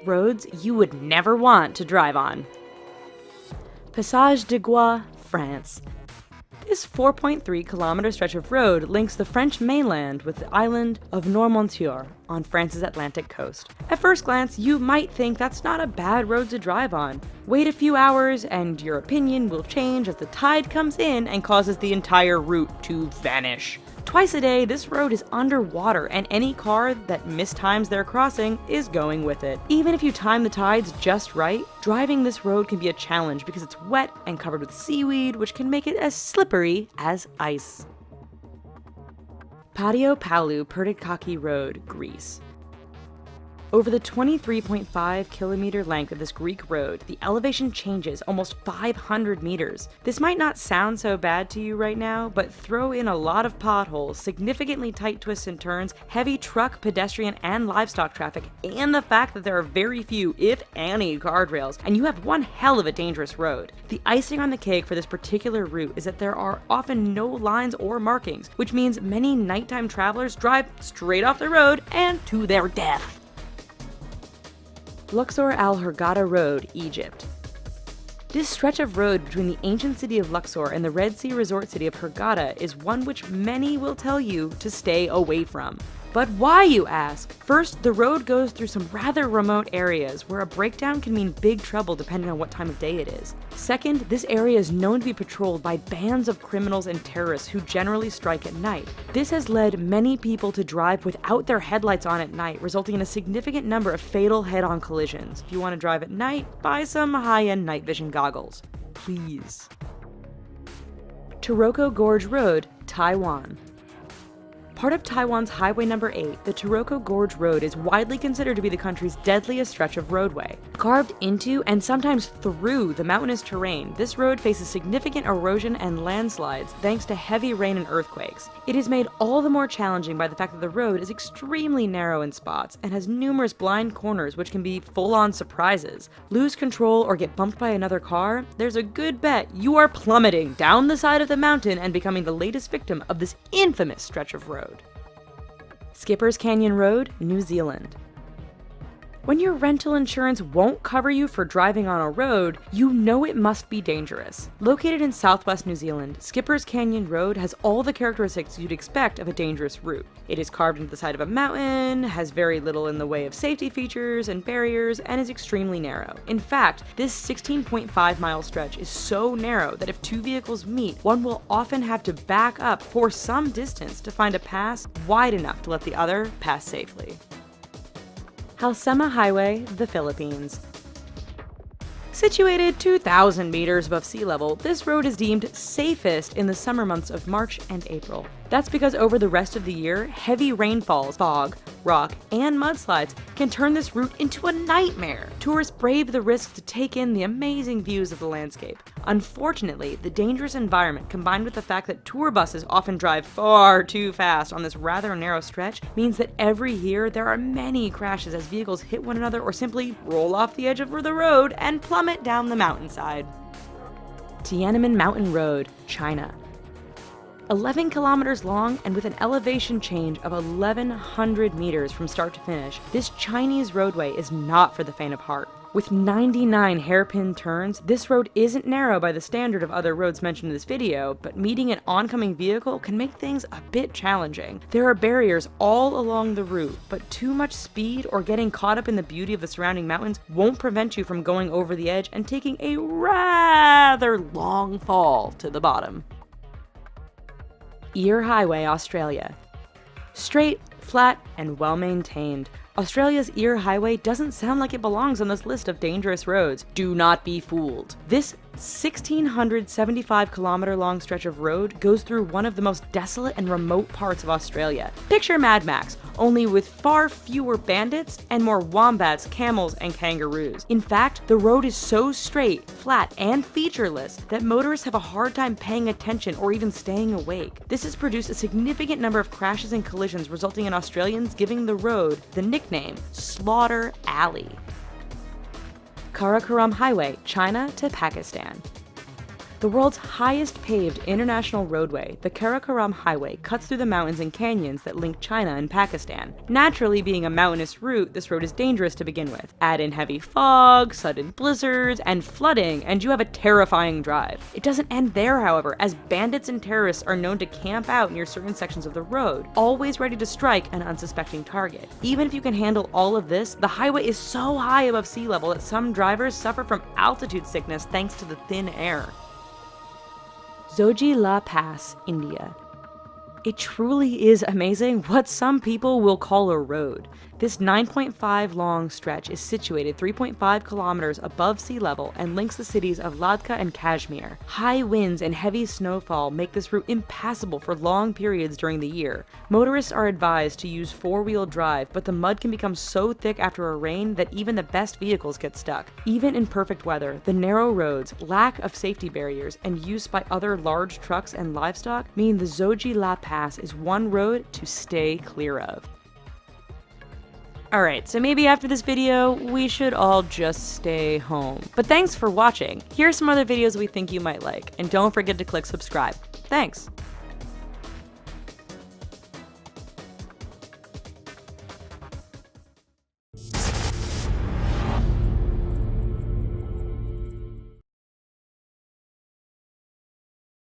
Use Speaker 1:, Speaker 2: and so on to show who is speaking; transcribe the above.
Speaker 1: roads you would never want to drive on. Passage de Gois, France. This 4.3-kilometer stretch of road links the French mainland with the island of Noirmoutier on France's Atlantic coast. At first glance, you might think that's not a bad road to drive on. Wait a few hours and your opinion will change as the tide comes in and causes the entire route to vanish. Twice a day, this road is underwater, and any car that mistimes their crossing is going with it. Even if you time the tides just right, driving this road can be a challenge because it's wet and covered with seaweed, which can make it as slippery as ice. Patiopoulo-Perdikaki Road, Greece. Over the 23.5-kilometer length of this Greek road, the elevation changes almost 500 meters. This might not sound so bad to you right now, but throw in a lot of potholes, significantly tight twists and turns, heavy truck, pedestrian, and livestock traffic, and the fact that there are very few, if any, guardrails, and you have one hell of a dangerous road. The icing on the cake for this particular route is that there are often no lines or markings, which means many nighttime travelers drive straight off the road and to their death. Luxor-al-Hurghada Road, Egypt. This stretch of road between the ancient city of Luxor and the Red Sea resort city of Hurghada is one which many will tell you to stay away from. But why, you ask? First, the road goes through some rather remote areas where a breakdown can mean big trouble depending on what time of day it is. Second, this area is known to be patrolled by bands of criminals and terrorists who generally strike at night. This has led many people to drive without their headlights on at night, resulting in a significant number of fatal head-on collisions. If you want to drive at night, buy some high-end night vision goggles. Please. Taroko Gorge Road, Taiwan. Part of Taiwan's Highway Number 8, the Taroko Gorge Road is widely considered to be the country's deadliest stretch of roadway. Carved into and sometimes through the mountainous terrain, this road faces significant erosion and landslides thanks to heavy rain and earthquakes. It is made all the more challenging by the fact that the road is extremely narrow in spots and has numerous blind corners which can be full-on surprises. Lose control or get bumped by another car? There's a good bet you are plummeting down the side of the mountain and becoming the latest victim of this infamous stretch of road. Skipper's Canyon Road, New Zealand. When your rental insurance won't cover you for driving on a road, you know it must be dangerous. Located in southwest New Zealand, Skipper's Canyon Road has all the characteristics you'd expect of a dangerous route. It is carved into the side of a mountain, has very little in the way of safety features and barriers, and is extremely narrow. In fact, this 16.5-mile stretch is so narrow that if two vehicles meet, one will often have to back up for some distance to find a pass wide enough to let the other pass safely. Halsema Highway, the Philippines. Situated 2,000 meters above sea level, this road is deemed safest in the summer months of March and April. That's because over the rest of the year, heavy rainfalls, fog, rock, and mudslides can turn this route into a nightmare. Tourists brave the risk to take in the amazing views of the landscape. Unfortunately, the dangerous environment combined with the fact that tour buses often drive far too fast on this rather narrow stretch means that every year there are many crashes as vehicles hit one another or simply roll off the edge of the road and plummet down the mountainside. Tianmen Mountain Road, China. 11 kilometers long and with an elevation change of 1,100 meters from start to finish, this Chinese roadway is not for the faint of heart. With 99 hairpin turns, this road isn't narrow by the standard of other roads mentioned in this video, but meeting an oncoming vehicle can make things a bit challenging. There are barriers all along the route, but too much speed or getting caught up in the beauty of the surrounding mountains won't prevent you from going over the edge and taking a rather long fall to the bottom. Eyre Highway, Australia. Straight, flat, and well-maintained, Australia's Eyre Highway doesn't sound like it belongs on this list of dangerous roads. Do not be fooled. This 1,675-kilometer long stretch of road goes through one of the most desolate and remote parts of Australia. Picture Mad Max, only with far fewer bandits and more wombats, camels, and kangaroos. In fact, the road is so straight, flat, and featureless that motorists have a hard time paying attention or even staying awake. This has produced a significant number of crashes and collisions, resulting in Australians giving the road the nickname Slaughter Alley. Karakoram Highway, China to Pakistan. The world's highest paved international roadway, the Karakoram Highway, cuts through the mountains and canyons that link China and Pakistan. Naturally, being a mountainous route, this road is dangerous to begin with. Add in heavy fog, sudden blizzards, and flooding, and you have a terrifying drive. It doesn't end there, however, as bandits and terrorists are known to camp out near certain sections of the road, always ready to strike an unsuspecting target. Even if you can handle all of this, the highway is so high above sea level that some drivers suffer from altitude sickness thanks to the thin air. Zoji La Pass, India. It truly is amazing what some people will call a road. This 9.5 long stretch is situated 3.5 kilometers above sea level and links the cities of Ladakh and Kashmir. High winds and heavy snowfall make this route impassable for long periods during the year. Motorists are advised to use four-wheel drive, but the mud can become so thick after a rain that even the best vehicles get stuck. Even in perfect weather, the narrow roads, lack of safety barriers, and use by other large trucks and livestock mean the Zoji La Pass is one road to stay clear of. Alright, so maybe after this video, we should all just stay home. But thanks for watching. Here are some other videos we think you might like, and don't forget to click subscribe. Thanks!